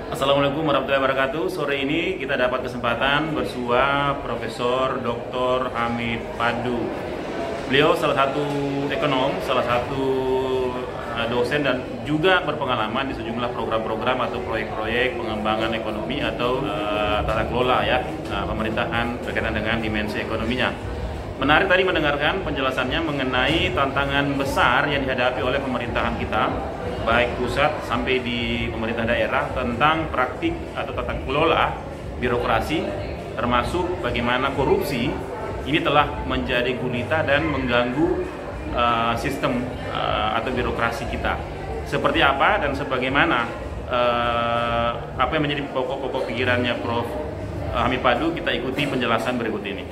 Assalamualaikum warahmatullahi wabarakatuh. Sore ini kita dapat kesempatan bersua Profesor Dr. Hamid Padu. Beliau salah satu ekonom, salah satu dosen dan juga berpengalaman di sejumlah program-program atau proyek-proyek pengembangan ekonomi atau tata kelola pemerintahan berkaitan dengan dimensi ekonominya. Menarik tadi mendengarkan penjelasannya mengenai tantangan besar yang dihadapi oleh pemerintahan kita, baik pusat sampai di pemerintah daerah, tentang praktik atau tata kelola birokrasi, termasuk bagaimana korupsi ini telah menjadi gulita dan mengganggu sistem atau birokrasi kita. Seperti apa dan sebagaimana apa yang menjadi pokok-pokok pikirannya Prof. Hamid Padu, kita ikuti penjelasan berikut ini.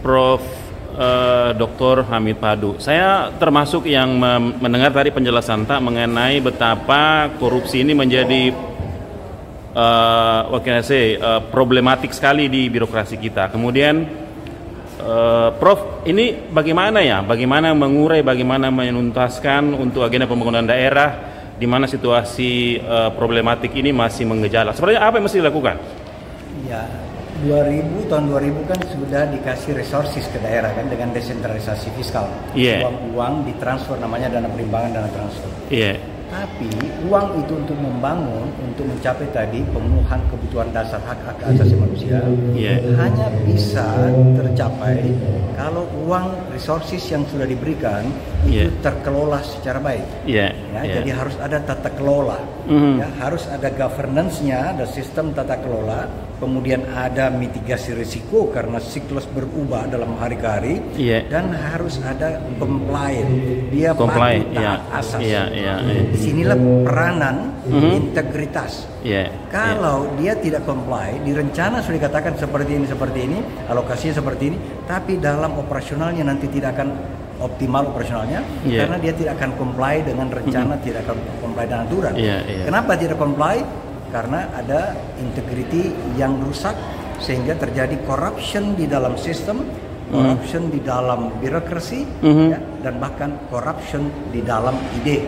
Prof. Dr. Hamid Padu, saya termasuk yang mendengar tadi penjelasan mengenai betapa korupsi ini menjadi problematik sekali di birokrasi kita. Kemudian Prof, ini bagaimana mengurai, bagaimana menuntaskan untuk agenda pembangunan daerah di mana situasi problematik ini masih menggejala? Sebenarnya apa yang mesti dilakukan? Ya, tahun 2000 kan sudah dikasih resources ke daerah kan dengan desentralisasi fiskal. Uang ditransfer, namanya dana perimbangan, dana transfer. Tapi uang itu untuk membangun, untuk mencapai tadi pemenuhan kebutuhan dasar hak asasi manusia hanya bisa tercapai kalau uang resources yang sudah diberikan itu terkelola secara baik. Jadi harus ada tata kelola, harus ada governance-nya, ada sistem tata kelola, kemudian ada mitigasi risiko karena siklus berubah dalam hari ke hari, dan harus ada compliant, dia patuh taat asas. Disinilah peranan integritas. Kalau dia tidak comply, di rencana sudah dikatakan seperti ini, alokasinya seperti ini, tapi dalam operasionalnya nanti tidak akan optimal operasionalnya, karena dia tidak akan comply dengan rencana, tidak akan comply dengan aturan. Kenapa tidak comply? Karena ada integrity yang rusak, sehingga terjadi corruption di dalam sistem, corruption di dalam birokrasi, dan bahkan corruption di dalam ide.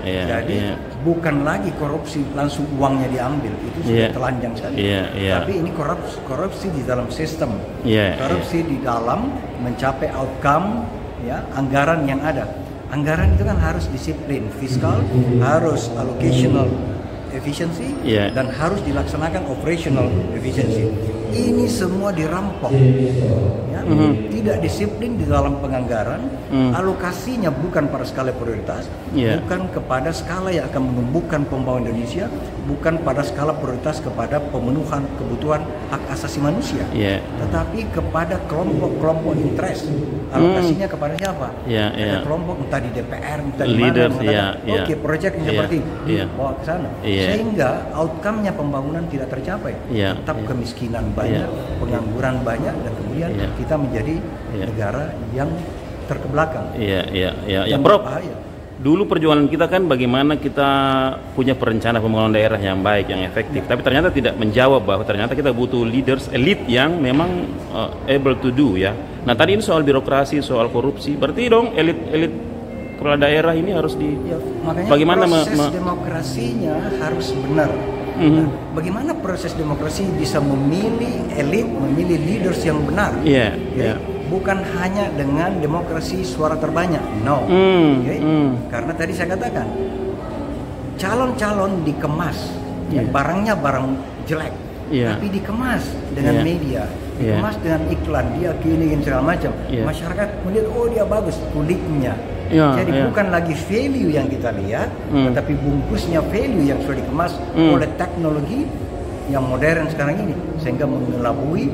Jadi bukan lagi korupsi langsung uangnya diambil, itu sudah telanjang sekali. Tapi ini korupsi di dalam sistem, korupsi di dalam mencapai outcome, anggaran yang ada. Anggaran itu kan harus disiplin fiskal, harus allocational efficiency, dan harus dilaksanakan operational efficiency. Ini semua dirampok, tidak disiplin di dalam penganggaran, alokasinya bukan pada skala prioritas, bukan kepada skala yang akan menumbuhkan pembangunan Indonesia, bukan pada skala prioritas kepada pemenuhan kebutuhan hak asasi manusia, tetapi kepada kelompok-kelompok interest. Alokasinya kepada siapa? Ada kelompok entah di DPR, entah di mana, oke, proyek yang seperti ini bawa ke sana, sehingga outcome-nya pembangunan tidak tercapai. Tetap kemiskinan banyak, pengangguran banyak, dan kemudian kita menjadi negara yang terkebelakang. Prof, dulu perjuangan kita kan bagaimana kita punya perencana pembangunan daerah yang baik, yang efektif. Tapi ternyata tidak menjawab bahwa ternyata kita butuh leaders, elite yang memang able to do Nah tadi ini soal birokrasi, soal korupsi. Berarti dong elit kepala daerah ini harus makanya bagaimana proses demokrasinya harus benar. Nah, bagaimana proses demokrasi bisa memilih elit, memilih leaders yang benar? Bukan hanya dengan demokrasi suara terbanyak, karena tadi saya katakan calon-calon dikemas, barangnya barang jelek, tapi dikemas dengan media, dikemas dengan iklan, dia gini segala macam. Masyarakat melihat, oh dia bagus kulitnya. Jadi bukan lagi value yang kita lihat, tetapi bungkusnya value yang sudah dikemas oleh teknologi yang modern sekarang ini, sehingga mengelabui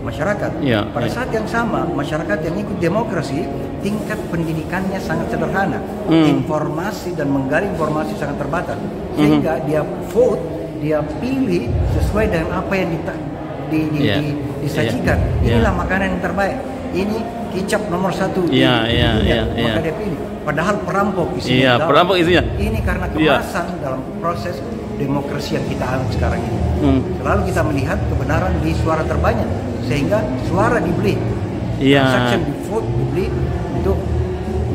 masyarakat. Pada saat yang sama, masyarakat yang ikut demokrasi, tingkat pendidikannya sangat sederhana, informasi dan menggali informasi sangat terbatas, sehingga dia vote, dia pilih sesuai dengan apa yang disajikan. Inilah makanan yang terbaik. Ini kicap nomor 1 di dunia, maka dia pilih. Padahal perampok isinya. Ini karena kemasan dalam proses demokrasi yang kita alami sekarang ini. Selalu kita melihat kebenaran di suara terbanyak, sehingga suara dibeli. Transaction di vote dibeli untuk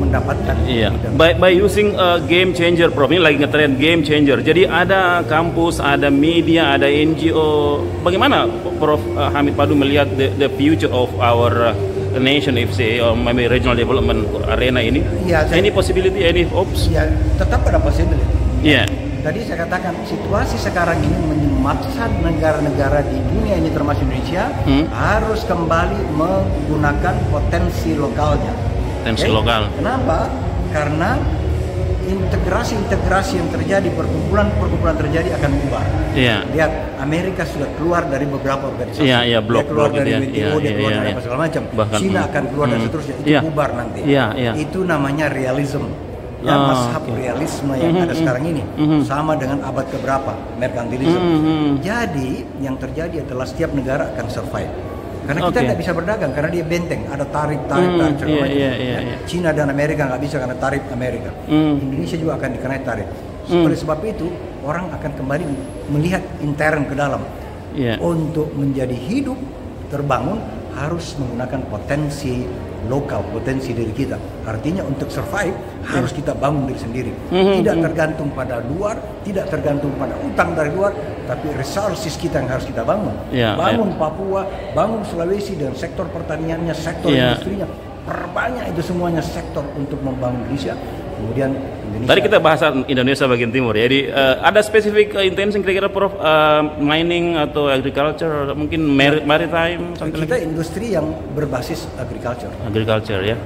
mendapatkan. By using a game changer, Prof, ini lagi ngetrend game changer. Jadi ada kampus, ada media, ada NGO. Bagaimana Prof Hamid Padu melihat the future of our nation, if say, or maybe regional development arena ini? Any possibility, any hopes? Ya, tetap ada possibility. Iya. Tadi saya katakan situasi sekarang ini memaksa negara-negara di dunia ini termasuk Indonesia harus kembali menggunakan potensi lokalnya. Potensi lokal. Kenapa? Karena integrasi yang terjadi, perkumpulan terjadi akan bubar. Lihat, Amerika sudah keluar dari beberapa organisasi. Dia keluar dari WTO, dia keluar dari apa segala macam. Cina akan keluar dan seterusnya. Itu bubar nanti. Itu namanya realism. Mazhab realisme yang ada sekarang ini sama dengan abad keberapa, merkantilisme. Jadi yang terjadi adalah setiap negara akan survive karena kita nggak bisa berdagang karena dia benteng, ada tarif. Cina dan Amerika nggak bisa karena tarif Amerika. Indonesia juga akan dikenai tarif. Oleh sebab itu orang akan kembali melihat intern ke dalam. Untuk menjadi hidup terbangun harus menggunakan potensi lokal, potensi diri kita. Artinya untuk survive harus kita bangun diri sendiri. Tidak tergantung pada luar, tidak tergantung pada utang dari luar, tapi resources kita yang harus kita bangun. Bangun Papua, bangun Sulawesi dan sektor pertaniannya, sektor industrinya. Perbanyak itu semuanya sektor untuk membangun Indonesia. Kemudian Indonesia. Tadi kita bahas Indonesia bagian timur. Jadi ada spesifik intensi kira-kira Prof, mining atau agriculture, mungkin maritime? Kita industri yang berbasis agriculture. Agriculture ya.